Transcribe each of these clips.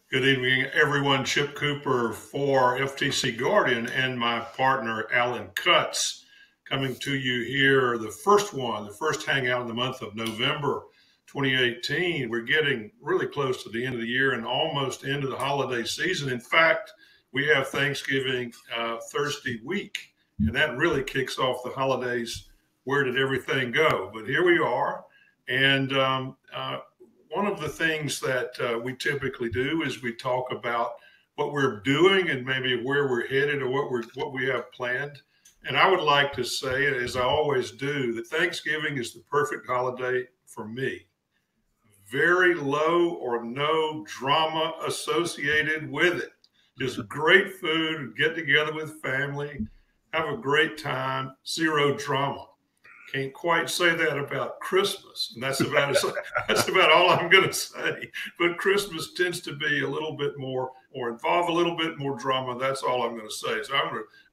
Good evening, everyone. Chip Cooper for FTC Guardian and my partner, Alan Cutts, coming to you here, the first hangout in the month of November 2018. We're getting really close to the end of the year and almost into the holiday season. In fact, we have Thanksgiving Thursday week, and that really kicks off the holidays. Where did everything go? But here we are. And one of the things that we typically do is we talk about what we're doing and maybe where we're headed or what we have planned. And I would like to say, as I always do, that Thanksgiving is the perfect holiday for me. Very low or no drama associated with it. Just great food, get together with family, have a great time, zero drama. Can't quite say that about Christmas, and that's about all I'm going to say. But Christmas tends to be a little bit more or involve a little bit more drama. That's all I'm going to say. So,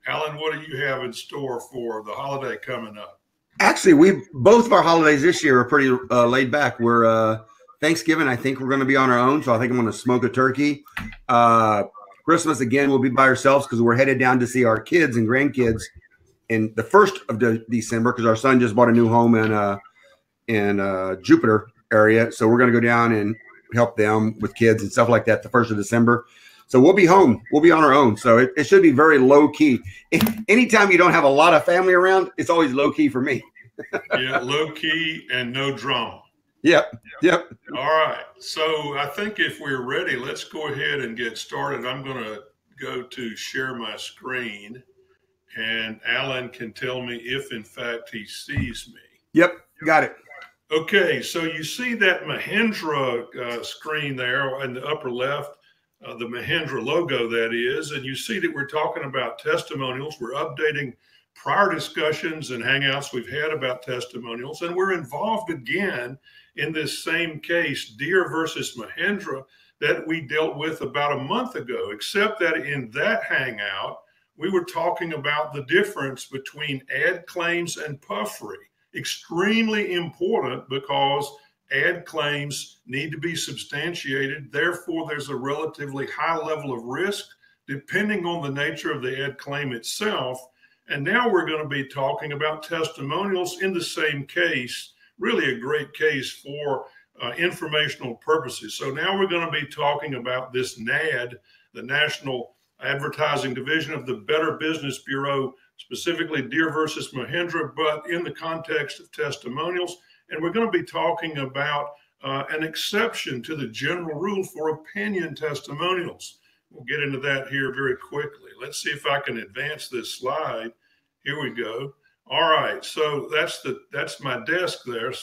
Alan, what do you have in store for the holiday coming up? Actually, we both of our holidays this year are pretty laid back. We're Thanksgiving. I think we're going to be on our own, so I think I'm going to smoke a turkey. Christmas again, we'll be by ourselves because we're headed down to see our kids and grandkids in the 1st of December because our son just bought a new home in Jupiter area. So we're going to go down and help them with kids and stuff like that the 1st of December. So we'll be home. We'll be on our own. So it should be very low key. Anytime you don't have a lot of family around, it's always low key for me. Yeah, low key and no drama. Yep. All right. So I think if we're ready, let's go ahead and get started. I'm going to go to share my screen, and Alan can tell me if, in fact, he sees me. Yep, got it. Okay, so you see that Mahindra screen there in the upper left, the Mahindra logo, that is, and you see that we're talking about testimonials. We're updating prior discussions and hangouts we've had about testimonials, and we're involved again in this same case, Deere versus Mahindra, that we dealt with about a month ago, except that in that hangout, we were talking about the difference between ad claims and puffery. Extremely important because ad claims need to be substantiated. Therefore, there's a relatively high level of risk depending on the nature of the ad claim itself. And now we're going to be talking about testimonials in the same case, really a great case for informational purposes. So now we're going to be talking about this NAD, the National Advertising Division of the Better Business Bureau, specifically Deere versus Mahindra, but in the context of testimonials. And we're going to be talking about an exception to the general rule for opinion testimonials. We'll get into that here very quickly. Let's see if I can advance this slide. Here we go. All right, so that's my desk there,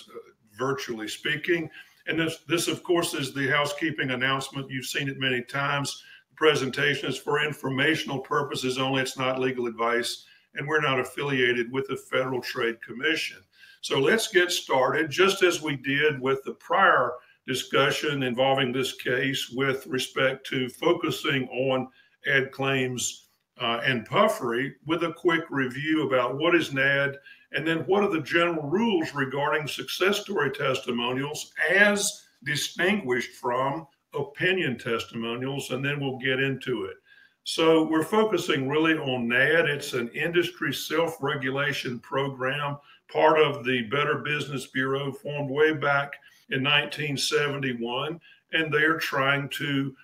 virtually speaking. And this, of course, is the housekeeping announcement. You've seen it many times. The presentation is for informational purposes only. It's not legal advice, and we're not affiliated with the Federal Trade Commission. So let's get started, just as we did with the prior discussion involving this case with respect to focusing on ad claims and puffery, with a quick review about what is NAD and then what are the general rules regarding success story testimonials as distinguished from opinion testimonials, and then we'll get into it. So we're focusing really on NAD. It's an industry self-regulation program, part of the Better Business Bureau, formed way back in 1971, and they're trying to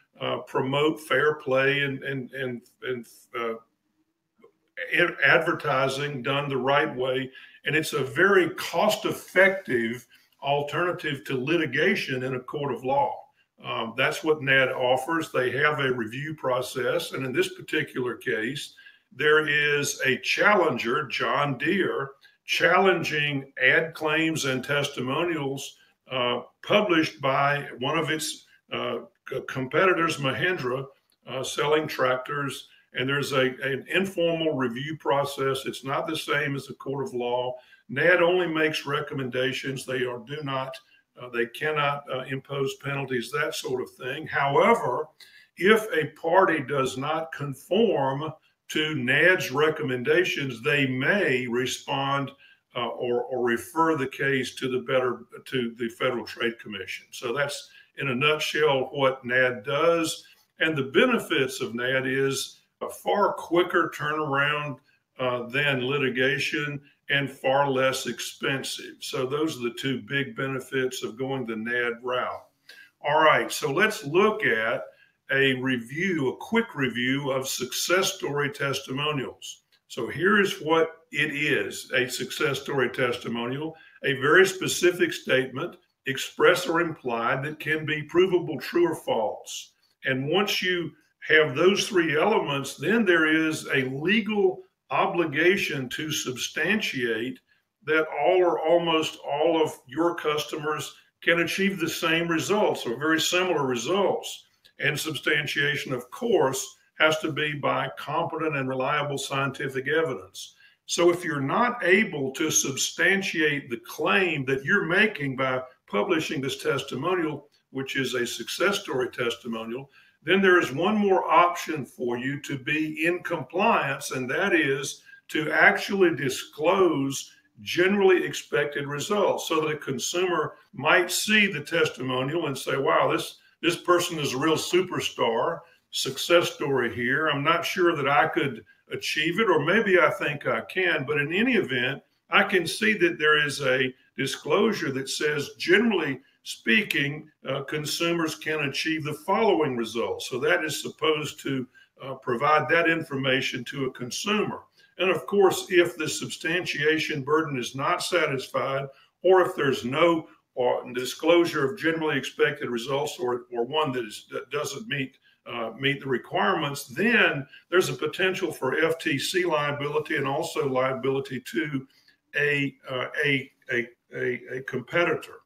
promote fair play and advertising done the right way. And it's a very cost-effective alternative to litigation in a court of law. That's what NAD offers. They have a review process. And in this particular case, there is a challenger, John Deere, challenging ad claims and testimonials published by one of its competitors, Mahindra, selling tractors. And there's an informal review process. It's not the same as a court of law. NAD only makes recommendations. They cannot impose penalties, that sort of thing. However, if a party does not conform to NAD's recommendations, they may respond or refer the case to the Federal Trade Commission. So that's in a nutshell what NAD does. And the benefits of that is a far quicker turnaround than litigation and far less expensive. So those are the two big benefits of going the NAD route. All right, so let's look at a quick review of success story testimonials. So here is what it is: a success story testimonial, a very specific statement, express or implied, that can be provable true or false. And once you have those three elements, then there is a legal obligation to substantiate that all or almost all of your customers can achieve the same results or very similar results. And substantiation, of course, has to be by competent and reliable scientific evidence. So if you're not able to substantiate the claim that you're making by publishing this testimonial, which is a success story testimonial, then there is one more option for you to be in compliance, and that is to actually disclose generally expected results so that a consumer might see the testimonial and say, wow, this person is a real superstar, success story here. I'm not sure that I could achieve it, or maybe I think I can, but in any event, I can see that there is a disclosure that says, generally speaking, consumers can achieve the following results. So that is supposed to provide that information to a consumer. And of course, if the substantiation burden is not satisfied, or if there's no disclosure of generally expected results, or one that doesn't meet the requirements, then there's a potential for FTC liability and also liability to a competitor.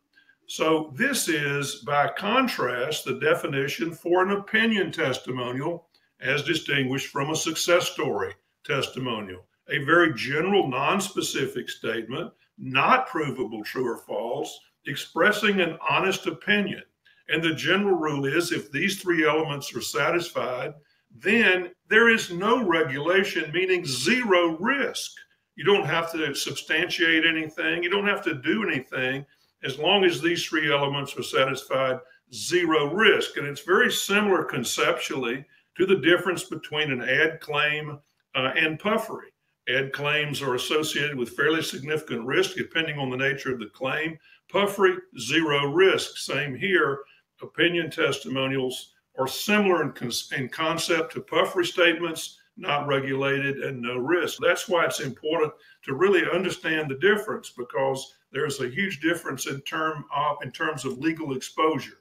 So this is, by contrast, the definition for an opinion testimonial as distinguished from a success story testimonial. A very general, non-specific statement, not provable true or false, expressing an honest opinion. And the general rule is, if these three elements are satisfied, then there is no regulation, meaning zero risk. You don't have to substantiate anything. You don't have to do anything. As long as these three elements are satisfied, zero risk. And it's very similar conceptually to the difference between an ad claim and puffery. Ad claims are associated with fairly significant risk depending on the nature of the claim. Puffery, zero risk. Same here. Opinion testimonials are similar in concept to puffery statements, not regulated and no risk. That's why it's important to really understand the difference, because there's a huge difference in terms of legal exposure.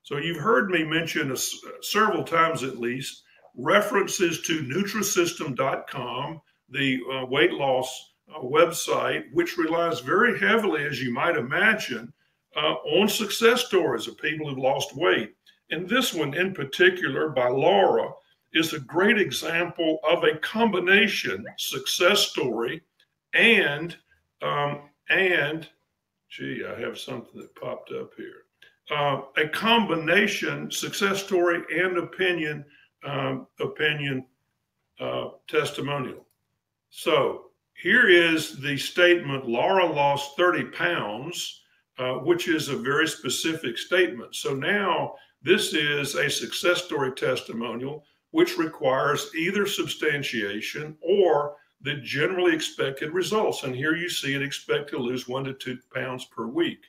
So you've heard me mention several times at least references to Nutrisystem.com, the weight loss website, which relies very heavily, as you might imagine, on success stories of people who've lost weight. And this one in particular by Laura is a great example of a combination success story and gee, I have something that popped up here. A combination success story and opinion testimonial. So here is the statement: Laura lost 30 pounds, which is a very specific statement. So now this is a success story testimonial, which requires either substantiation or the generally expected results. And here you see it: expect to lose 1 to 2 pounds per week.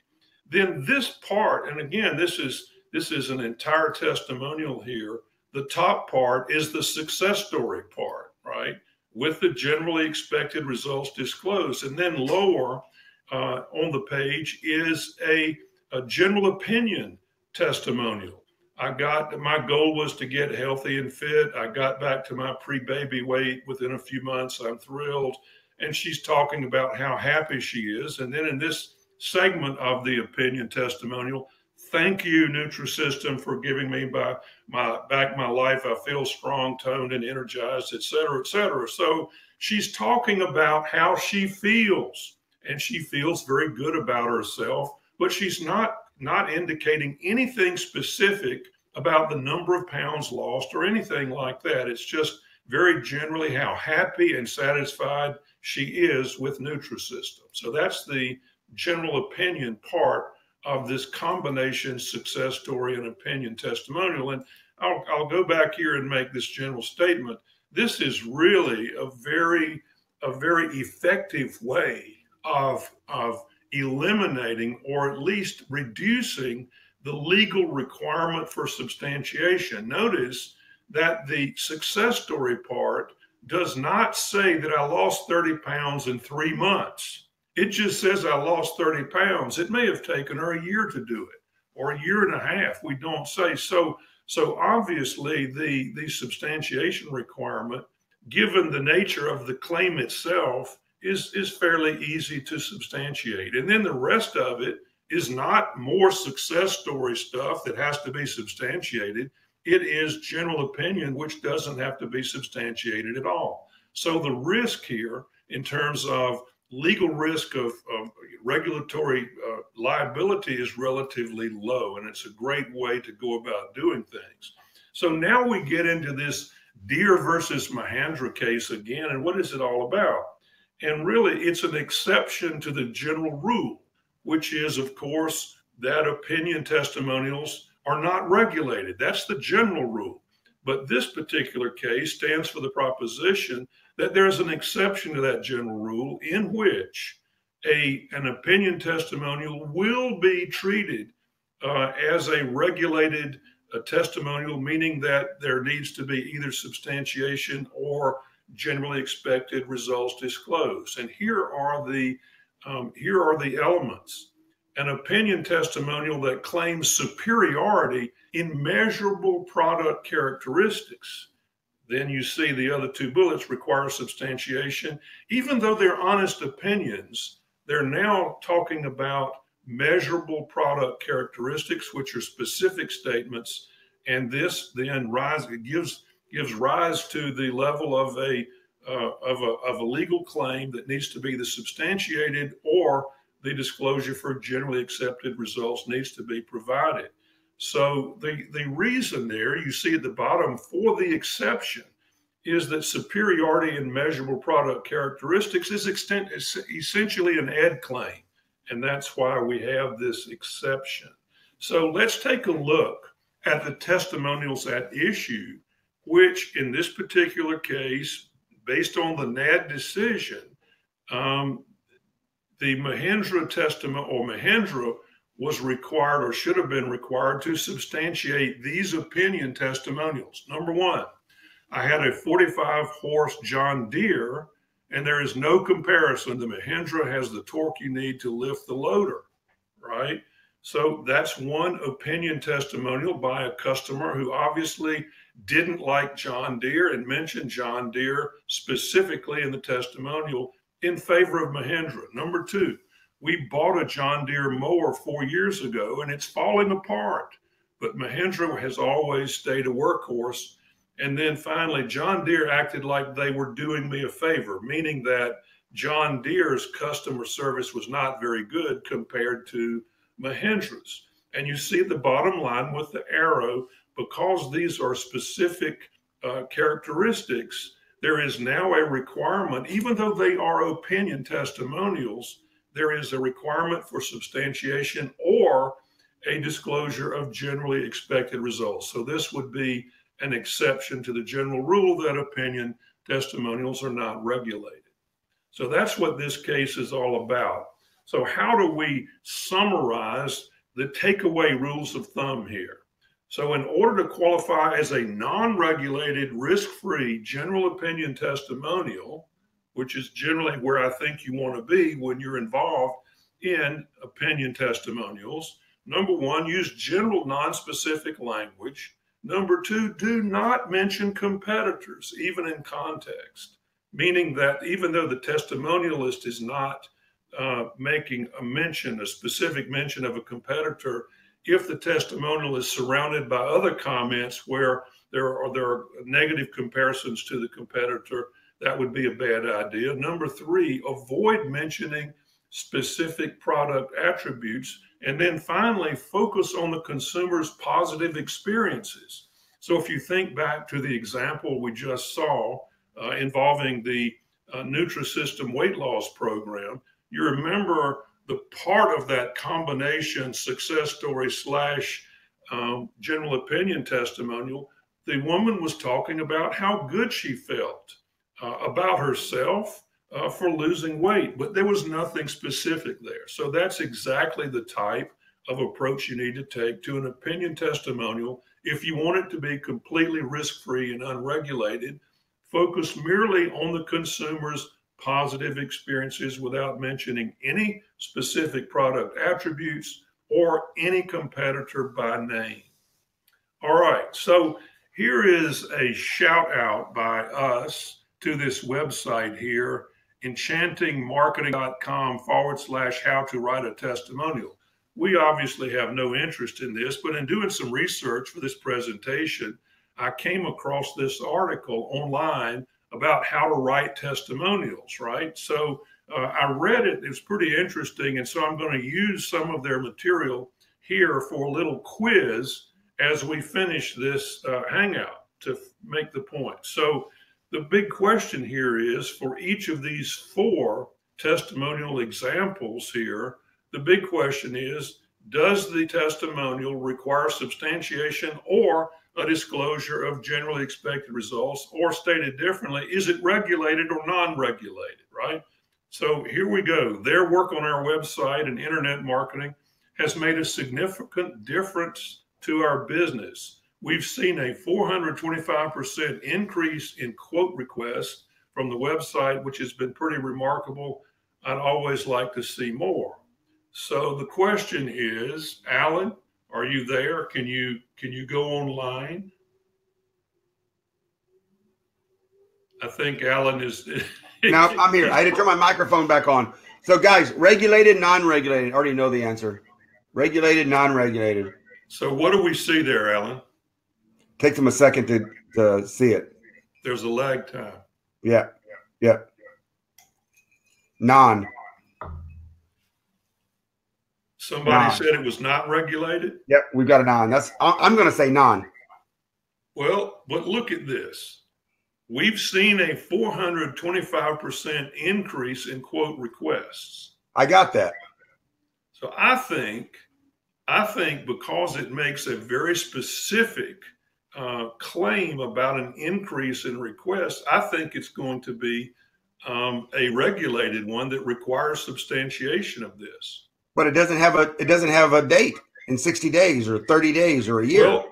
Then this part, and again, this is an entire testimonial here. The top part is the success story part, right? With the generally expected results disclosed. And then lower on the page is a general opinion testimonial. My goal was to get healthy and fit. I got back to my pre-baby weight within a few months. I'm thrilled. And she's talking about how happy she is. And then in this segment of the opinion testimonial, thank you, Nutrisystem, for giving me back my life. I feel strong, toned, and energized, et cetera, et cetera. So she's talking about how she feels, and she feels very good about herself, but she's not indicating anything specific about the number of pounds lost or anything like that. It's just very generally how happy and satisfied she is with Nutrisystem. So that's the general opinion part of this combination success story and opinion testimonial. And I'll go back here and make this general statement. This is really a very effective way of eliminating or at least reducing the legal requirement for substantiation. Notice that the success story part does not say that I lost 30 pounds in 3 months. It just says I lost 30 pounds. It may have taken her a year to do it, or a year and a half. We don't say. So obviously the substantiation requirement, given the nature of the claim itself, is fairly easy to substantiate. And then the rest of it is not more success story stuff that has to be substantiated. It is general opinion, which doesn't have to be substantiated at all. So the risk here in terms of legal risk of regulatory liability is relatively low, and it's a great way to go about doing things. So now we get into this Deere versus Mahendra case again, and what is it all about? And really, it's an exception to the general rule, which is, of course, that opinion testimonials are not regulated. That's the general rule. But this particular case stands for the proposition that there's an exception to that general rule in which an opinion testimonial will be treated as a regulated testimonial, meaning that there needs to be either substantiation or generally expected results disclosed. And here are the elements. An opinion testimonial that claims superiority in measurable product characteristics. Then you see the other two bullets require substantiation. Even though they're honest opinions, they're now talking about measurable product characteristics, which are specific statements. And this then gives rise to the level of a legal claim that needs to be the substantiated, or the disclosure for generally accepted results needs to be provided. So the reason there you see at the bottom for the exception is that superiority in measurable product characteristics is essentially an ed claim. And that's why we have this exception. So let's take a look at the testimonials at issue, which in this particular case, based on the NAD decision, the Mahendra testimony, or Mahendra, was required or should have been required to substantiate these opinion testimonials. Number one, I had a 45 horse John Deere, and there is no comparison. The Mahendra has the torque you need to lift the loader, right? So that's one opinion testimonial by a customer who obviously didn't like John Deere and mentioned John Deere specifically in the testimonial in favor of Mahendra. Number two, we bought a John Deere mower 4 years ago and it's falling apart, but Mahendra has always stayed a workhorse. And then finally, John Deere acted like they were doing me a favor, meaning that John Deere's customer service was not very good compared to Mahendra's. And you see the bottom line with the arrow, because these are specific characteristics, there is now a requirement, even though they are opinion testimonials, there is a requirement for substantiation or a disclosure of generally expected results. So this would be an exception to the general rule that opinion testimonials are not regulated. So that's what this case is all about. So how do we summarize the takeaway rules of thumb here? So in order to qualify as a non-regulated, risk-free general opinion testimonial, which is generally where I think you want to be when you're involved in opinion testimonials, number one, use general non-specific language. Number two, do not mention competitors, even in context, meaning that even though the testimonialist is not making a specific mention of a competitor, if the testimonial is surrounded by other comments where there are negative comparisons to the competitor, that would be a bad idea. Number three, avoid mentioning specific product attributes. And then finally, focus on the consumer's positive experiences. So if you think back to the example we just saw involving the Nutrisystem weight loss program, you remember the part of that combination success story slash general opinion testimonial, the woman was talking about how good she felt about herself for losing weight, but there was nothing specific there. So that's exactly the type of approach you need to take to an opinion testimonial if you want it to be completely risk-free and unregulated. Focus merely on the consumer's positive experiences without mentioning any specific product attributes or any competitor by name. All right, so here is a shout out by us to this website here, enchantingmarketing.com/how to write a testimonial. We obviously have no interest in this, but in doing some research for this presentation, I came across this article online about how to write testimonials, right? So I read it, it's pretty interesting. And so I'm going to use some of their material here for a little quiz as we finish this Hangout to make the point. So the big question here is, for each of these 4 testimonial examples here, the big question is, does the testimonial require substantiation or a disclosure of generally expected results, or stated differently, is it regulated or non-regulated, right? So here we go. Their work on our website and internet marketing has made a significant difference to our business. We've seen a 425% increase in quote requests from the website, which has been pretty remarkable. I'd always like to see more. So the question is, Alan, are you there? Can you go online? I think Alan is. Now I'm here. I had to turn my microphone back on. So guys, regulated, non-regulated. Already know the answer. Regulated, non-regulated. So what do we see there, Alan? Takes them a second to see it. There's a lag time. Yeah. Yeah. Non. Somebody said it was not regulated? Yep, we've got a non. I'm going to say non. Well, but look at this. We've seen a 425% increase in quote requests. I got that. So I think because it makes a very specific claim about an increase in requests, I think it's going to be a regulated one that requires substantiation of this. But it doesn't have a date in 60 days or 30 days or a year. Well,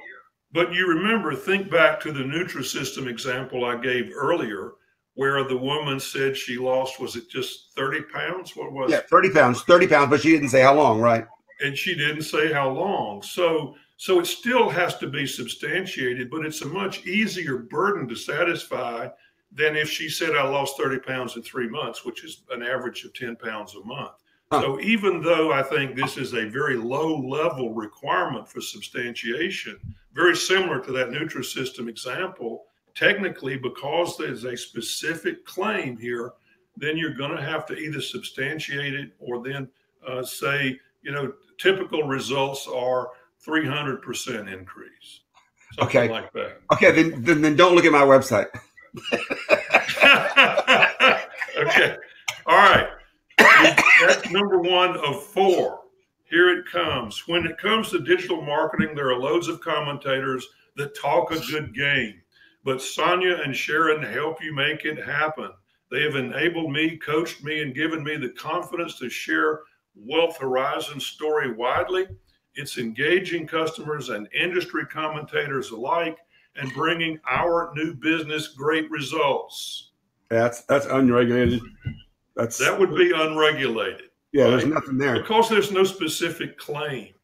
but you remember, think back to the Nutrisystem example I gave earlier, where the woman said she lost, was it just 30 pounds? What was it? 30 pounds, but she didn't say how long, right? And she didn't say how long. So it still has to be substantiated, but it's a much easier burden to satisfy than if she said, I lost 30 pounds in 3 months, which is an average of 10 pounds a month. So even though I think this is a very low level requirement for substantiation, very similar to that Nutrisystem example, technically, because there's a specific claim here, then you're going to have to either substantiate it or then say, typical results are 300% increase. Something like that. Okay, then don't look at my website. Okay. All right. That's number 1 of 4. Here it comes. When it comes to digital marketing, there are loads of commentators that talk a good game, but Sonia and Sharon help you make it happen. They have enabled me, coached me, and given me the confidence to share Wealth Horizon's story widely. It's engaging customers and industry commentators alike and bringing our new business great results. That's unregulated. That would be unregulated. Yeah, right? There's nothing there. Because there's no specific claim.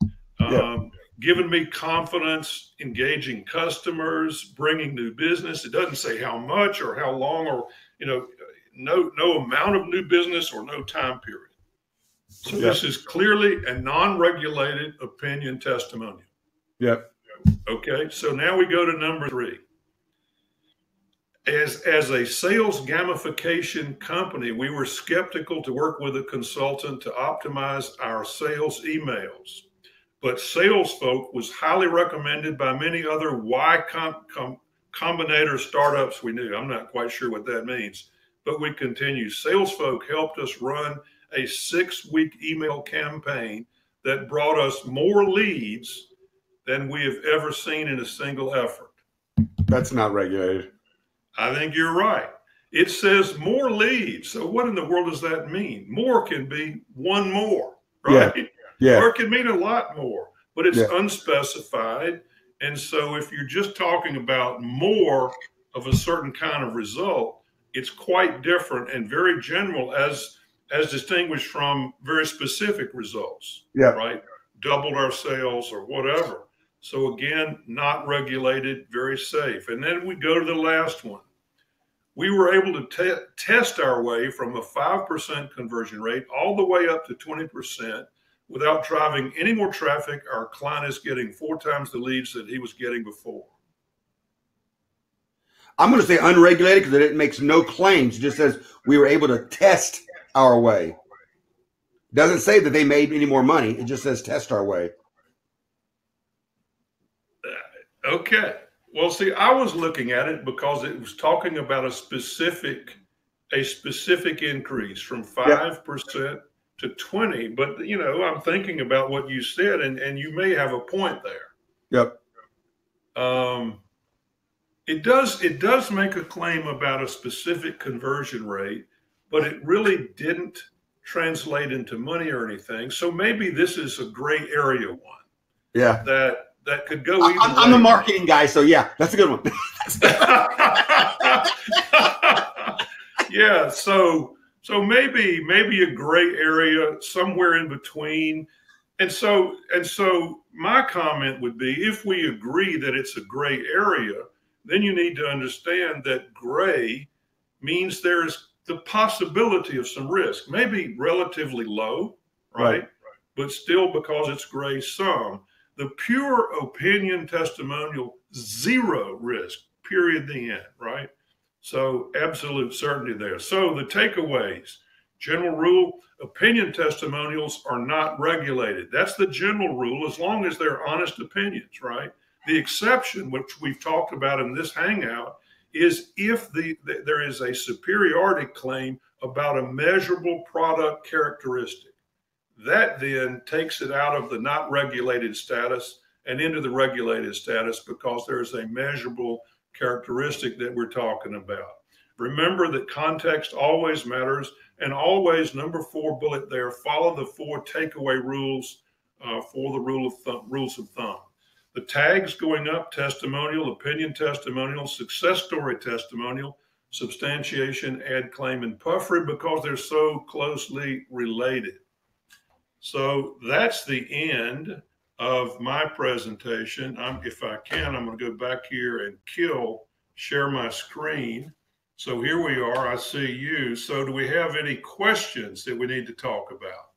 Giving me confidence, engaging customers, bringing new business. It doesn't say how much or how long or, no amount of new business or no time period. So this is clearly a non-regulated opinion testimonial. Yep. Okay, so now we go to number 3. As a sales gamification company, we were skeptical to work with a consultant to optimize our sales emails. But sales folk was highly recommended by many other Y Combinator startups we knew. I'm not quite sure what that means, but we continue. Sales folk helped us run a 6-week email campaign that brought us more leads than we have ever seen in a single effort. That's not regulated. I think you're right. It says more leads. So what in the world does that mean? More can be one more, right? Yeah. Or it can mean a lot more, but it's Yeah. unspecified. And so if you're just talking about more of a certain kind of result, it's quite different and very general as distinguished from very specific results, Yeah. right? Doubled our sales or whatever. So again, not regulated, very safe. And then we go to the last one. We were able to test our way from a 5% conversion rate all the way up to 20% without driving any more traffic. Our client is getting 4 times the leads that he was getting before. I'm going to say unregulated because it makes no claims. It just says we were able to test our way. It doesn't say that they made any more money. It just says test our way. Okay. Well, see, I was looking at it because it was talking about a specific increase from 5% to 20. But, you know, I'm thinking about what you said, and you may have a point there. Yep. It does make a claim about a specific conversion rate, but it really didn't translate into money or anything. So maybe this is a gray area one. Yeah. That could go either way. I'm the marketing guy, so yeah, that's a good one. Yeah, so maybe a gray area somewhere in between. And so my comment would be, if we agree that it's a gray area, then you need to understand that gray means there's the possibility of some risk, maybe relatively low, right? But still, because it's gray, some. The pure opinion testimonial, zero risk, period, the end, right? So absolute certainty there. So the takeaways, general rule, opinion testimonials are not regulated. That's the general rule, as long as they're honest opinions, right? The exception, which we've talked about in this hangout, is if there is a superiority claim about a measurable product characteristic. That then takes it out of the not regulated status and into the regulated status because there's a measurable characteristic that we're talking about. Remember that context always matters, and always, number 4 bullet there, follow the 4 takeaway rules for the rules of thumb. The tags going up: testimonial, opinion testimonial, success story testimonial, substantiation, ad claim, and puffery, because they're so closely related. So that's the end of my presentation. If I can, I'm going to go back here and share my screen. So here we are. I see you. So do we have any questions that we need to talk about?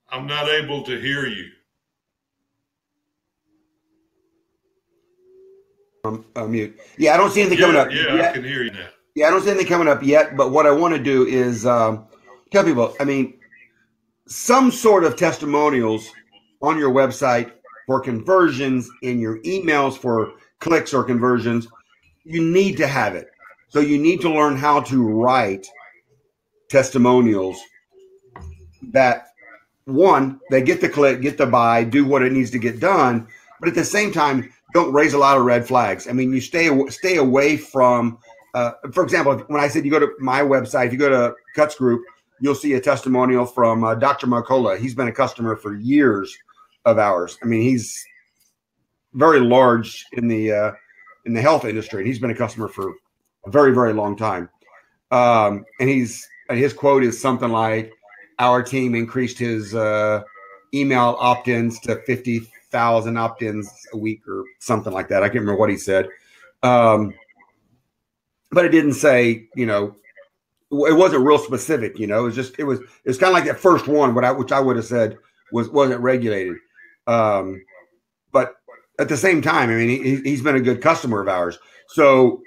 I'm not able to hear you. Mute. Yeah, I don't see anything coming up. Yeah, I can hear you now. Yeah, I don't see anything coming up yet, but what I want to do is tell people, I mean, some sort of testimonials on your website for conversions, in your emails for clicks or conversions, you need to have it. So you need to learn how to write testimonials that, one, they get the click, get the buy, do what it needs to get done, but at the same time, don't raise a lot of red flags. I mean, you stay away from, for example, when I said you go to my website, if you go to Cuts Group, you'll see a testimonial from Dr. Marcola. He's been a customer for years of ours. I mean, he's very large in the health industry, and he's been a customer for a very, very long time. And his quote is something like, "Our team increased his email opt-ins to 50,000 opt-ins a week," or something like that. I can't remember what he said. But it didn't say, you know, it wasn't real specific, you know. It was kind of like that first one, which I would have said wasn't regulated. But at the same time, I mean, he's been a good customer of ours. So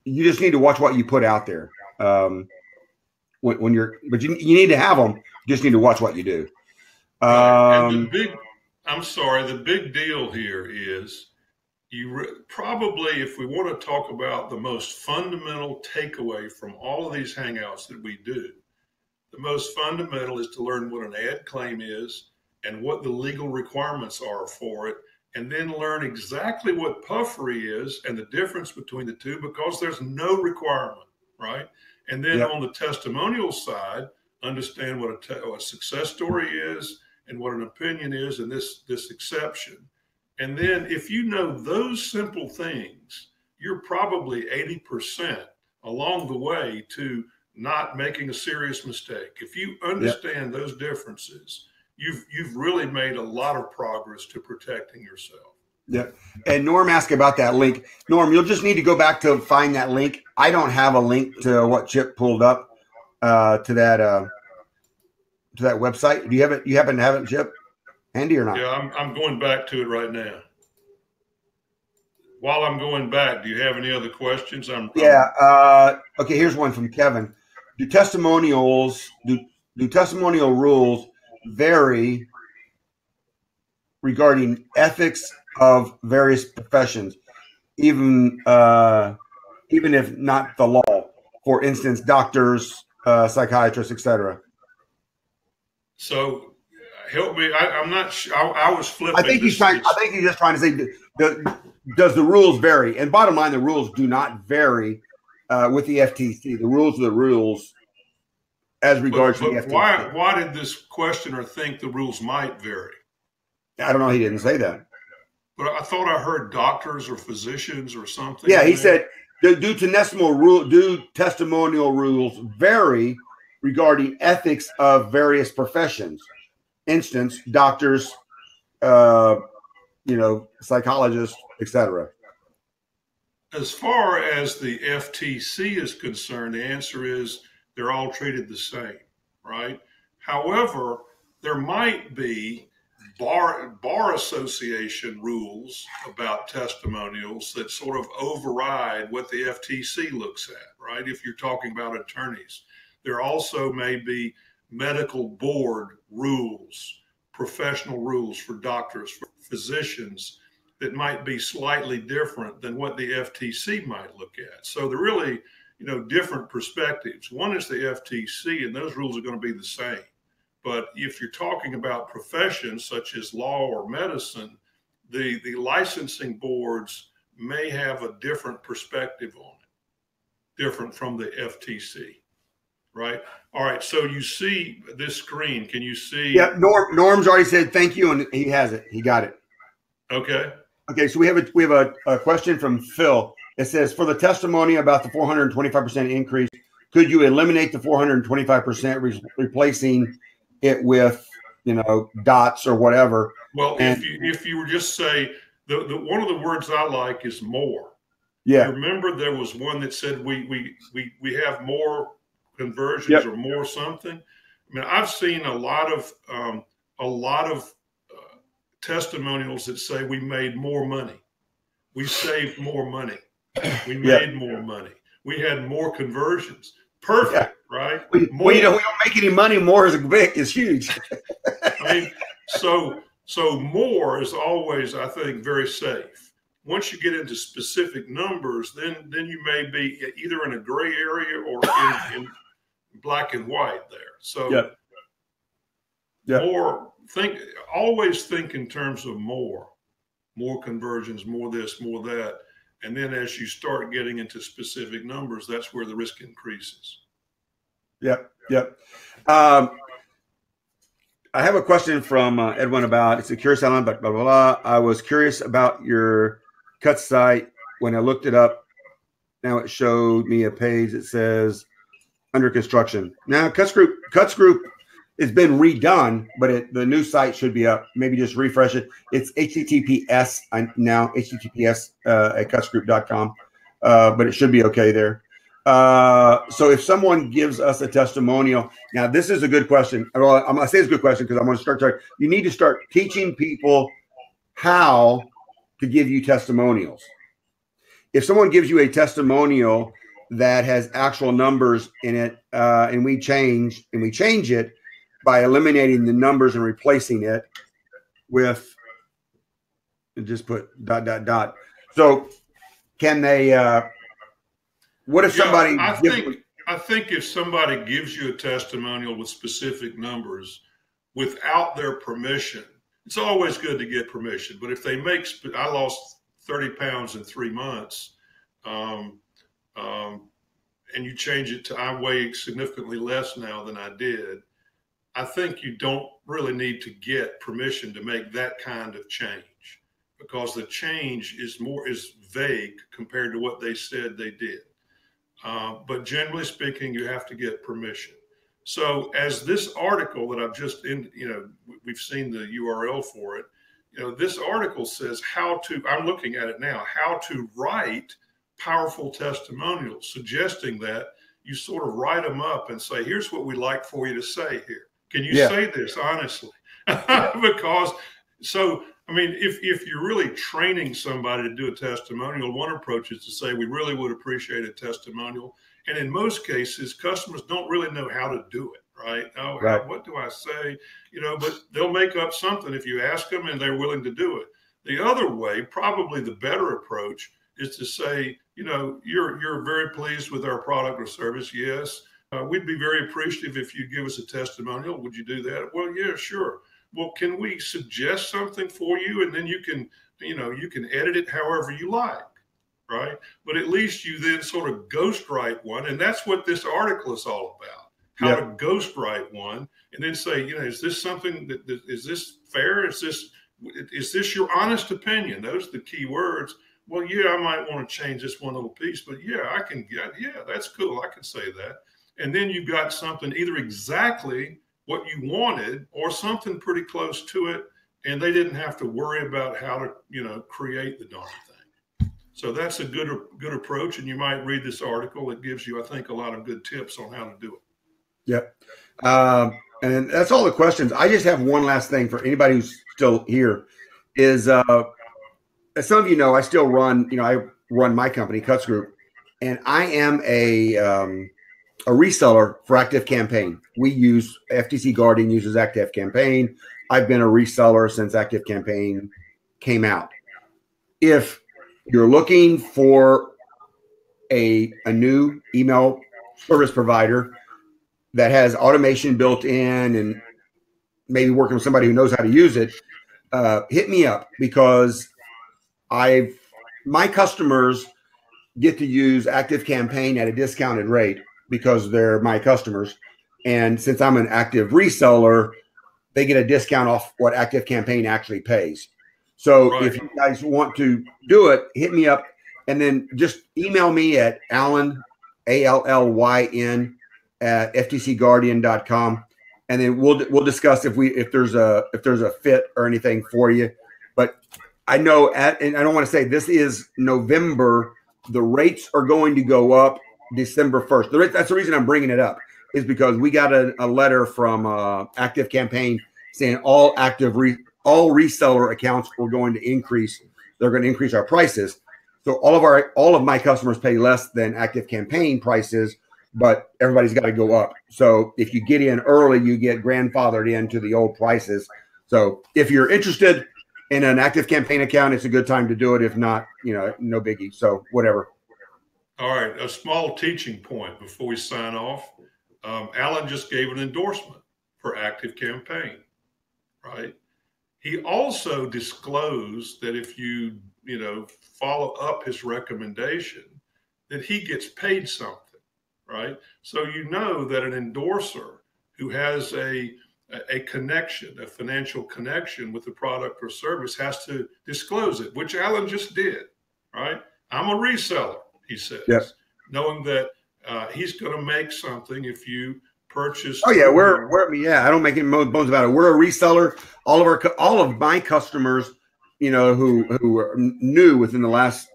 you just need to watch what you put out there. When you're, but you need to have them. You just need to watch what you do. And the big deal here is probably, if we want to talk about the most fundamental takeaway from all of these hangouts that we do, The most fundamental is to learn what an ad claim is and what the legal requirements are for it, and then learn exactly what puffery is and the difference between the two, because there's no requirement, right? And then Yep. on the testimonial side, understand what a success story is and what an opinion is, and this exception. And then if you know those simple things, you're probably 80% along the way to not making a serious mistake. If you understand those differences, you've really made a lot of progress to protecting yourself. Yeah. And Norm asked about that link. Norm, you'll just need to go back to find that link. I don't have a link to what Chip pulled up to that website. Do you have it? You happen to have it, Chip, handy or not? Yeah, I'm going back to it right now. While I'm going back, do you have any other questions? Okay, here's one from Kevin. Do testimonial rules vary regarding ethics of various professions, even if not the law? For instance, doctors, psychiatrists, etc. So help me. I'm not sure. I was flipping. I think he's just trying to say, does the rules vary? And bottom line, the rules do not vary with the FTC. The rules are the rules as regards to the FTC. Why did this questioner think the rules might vary? I don't know. He didn't say that. But I thought I heard doctors or physicians or something. Yeah, he said, do testimonial rules vary regarding ethics of various professions? Instance, doctors, psychologists, etc. As far as the FTC is concerned, the answer is they're all treated the same, right? However, there might be bar association rules about testimonials that sort of override what the FTC looks at, right? If you're talking about attorneys, there also may be medical board rules, professional rules for doctors, for physicians, that might be slightly different than what the FTC might look at. So they're really, different perspectives. One is the FTC, and those rules are going to be the same. But if you're talking about professions such as law or medicine, the licensing boards may have a different perspective on it, different from the FTC, right? All right, so you see this screen. Can you see? Yeah, Norm's already said thank you, and he has it. He got it. Okay. Okay, so we have a question from Phil. It says, for the testimony about the 425% increase, could you eliminate the 425%, replacing it with, dots or whatever? Well, if you were just say the one of the words I like is more. Yeah. Remember, there was one that said we have more conversions or more something. I mean, I've seen a lot of testimonials that say we made more money, we saved more money, we made more money, we had more conversions. Perfect, right? We don't make any money. More is huge. I mean, so more is always, I think, very safe. Once you get into specific numbers, then you may be either in a gray area or in black and white there. So more, always think in terms of more conversions, more this, more that. And then as you start getting into specific numbers, that's where the risk increases. Yep. I have a question from Edwin about, it's a curious element, but blah, blah, blah. I was curious about your cut site. When I looked it up, now it showed me a page that says under construction. Now Cuts Group it's been redone, but the new site should be up. Maybe just refresh it. It's HTTPS now, HTTPS at cutsgroup.com, but it should be okay there. So if someone gives us a testimonial, now this is a good question. I'm going to say it's a good question because I'm going to start talking. You need to start teaching people how to give you testimonials. If someone gives you a testimonial that has actual numbers in it, and we change it by eliminating the numbers and replacing it with, and just put ... So can they? What if somebody? I think if somebody gives you a testimonial with specific numbers without their permission, it's always good to get permission. But if they I lost 30 pounds in 3 months, um, and you change it to I weigh significantly less now than I did, I think you don't really need to get permission to make that kind of change, because the change is vague compared to what they said they did. But generally speaking, you have to get permission. So as this article that I've just we've seen the URL for it, this article says I'm looking at it now, how to write powerful testimonials, suggesting that you sort of write them up and say, here's what we'd like for you to say here. Can you say this honestly? Because I mean, if you're really training somebody to do a testimonial, one approach is to say, we really would appreciate a testimonial. And in most cases, customers don't really know how to do it, right? What do I say? But they'll make up something if you ask them and they're willing to do it. The other way, probably the better approach, is to say, you're very pleased with our product or service. Yes. We'd be very appreciative if you give us a testimonial. Would you do that? Well, yeah, sure. Well, can we suggest something for you? And then you can edit it however you like, right? But at least you then sort of ghostwrite one. And that's what this article is all about, how to ghostwrite one and then say, is this something is this fair? Is this your honest opinion? Those are the key words. Well, yeah, I might want to change this one little piece, but yeah, that's cool. I can say that. And then you got something either exactly what you wanted or something pretty close to it, and they didn't have to worry about how to, create the darn thing. So that's a good approach, and you might read this article. It gives you, I think, a lot of good tips on how to do it. Yep. And that's all the questions. I just have one last thing for anybody who's still here is, as some of you know, I still run, I run my company, Cuts Group, and I am a reseller for Active Campaign. We use FTC Guardian uses Active Campaign. I've been a reseller since Active Campaign came out. If you're looking for a new email service provider that has automation built in and maybe working with somebody who knows how to use it, hit me up, because my customers get to use Active Campaign at a discounted rate because they're my customers. And since I'm an active reseller, they get a discount off what Active Campaign actually pays. So if you guys want to do it, hit me up and then just email me at Allen, ALLYN at ftcguardian.com. And then we'll discuss if there's a fit or anything for you. But I know and I don't want to say this is November, the rates are going to go up December 1st. That's the reason I'm bringing it up, is because we got a letter from Active Campaign saying all reseller accounts were going to increase. They're going to increase our prices. So all of my customers pay less than Active Campaign prices, but everybody's got to go up. So if you get in early, you get grandfathered into the old prices. So if you're interested in an Active Campaign account, it's a good time to do it. If not, no biggie. So whatever. All right. A small teaching point before we sign off. Alan just gave an endorsement for Active Campaign, right? He also disclosed that if you follow up his recommendation, that he gets paid something, right? So that an endorser who has a connection, a financial connection with the product or service, has to disclose it, which Alan just did, right? I'm a reseller, he says, knowing that he's going to make something if you purchase. Oh yeah, I don't make any bones about it. We're a reseller. All of my customers, who are new within the last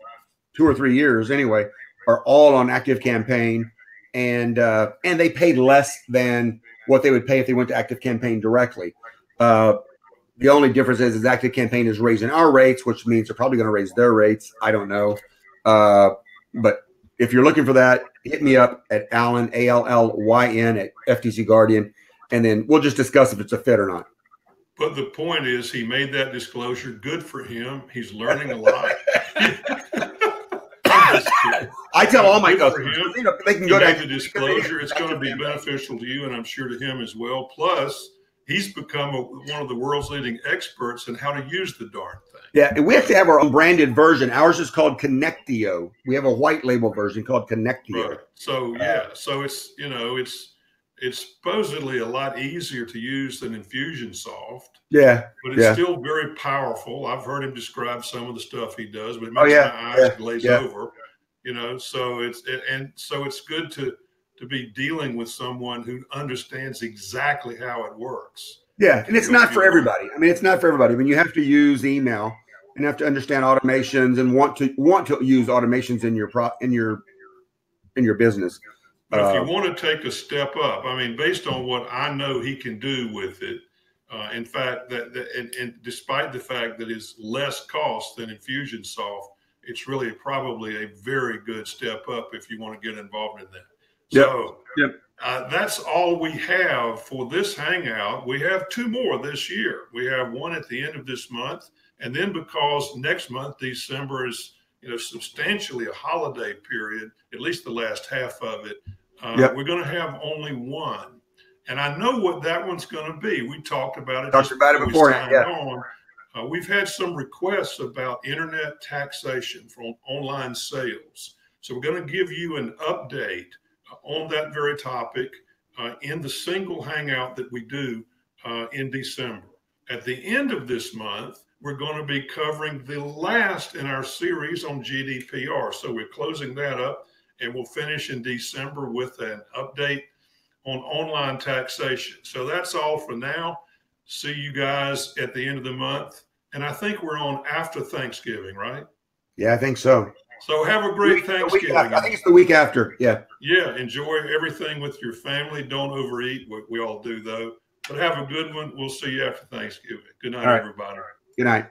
2 or 3 years anyway, are all on Active Campaign, and they paid less than what they would pay if they went to Active Campaign directly. The only difference is Active Campaign is raising our rates, which means they're probably going to raise their rates. I don't know. But if you're looking for that, hit me up at Allen, ALLYN at FTC Guardian, and then we'll just discuss if it's a fit or not. But the point is, he made that disclosure. Good for him. He's learning a lot. I I tell all my Good for customers, him. you know, they can He go made to the disclosure. It's going to be beneficial to you, and I'm sure to him as well. Plus, he's become one of the world's leading experts in how to use the darn thing. Yeah, we actually have our own branded version. Ours is called Connectio. We have a white label version called Connectio. Right. So so it's it's supposedly a lot easier to use than Infusionsoft. Yeah, but it's still very powerful. I've heard him describe some of the stuff he does, but it makes my eyes glaze over. You know, so it's good to be dealing with someone who understands exactly how it works. Yeah, and it's not for everybody. I mean, it's not for everybody. I mean, you have to use email and have to understand automations and want to use automations in your business. But if you want to take a step up, I mean, based on what I know he can do with it, in fact, and despite the fact that it's less cost than Infusionsoft, it's really probably a very good step up if you want to get involved in that. So that's all we have for this Hangout. We have 2 more this year. We have one at the end of this month. And then because next month, December is, substantially a holiday period, at least the last half of it, we're going to have only one. And I know what that one's going to be. We talked about it. Beforehand. We've had some requests about internet taxation for online sales. So we're going to give you an update on that very topic in the single Hangout that we do in December. At the end of this month, we're going to be covering the last in our series on GDPR. So we're closing that up, and we'll finish in December with an update on online taxation. So that's all for now. See you guys at the end of the month. And I think we're on after Thanksgiving, right? Yeah, I think so. So have a great Thanksgiving. I think it's the week after. Yeah. Yeah. Enjoy everything with your family. Don't overeat. We all do, though. But have a good one. We'll see you after Thanksgiving. Good night, everybody. Good night.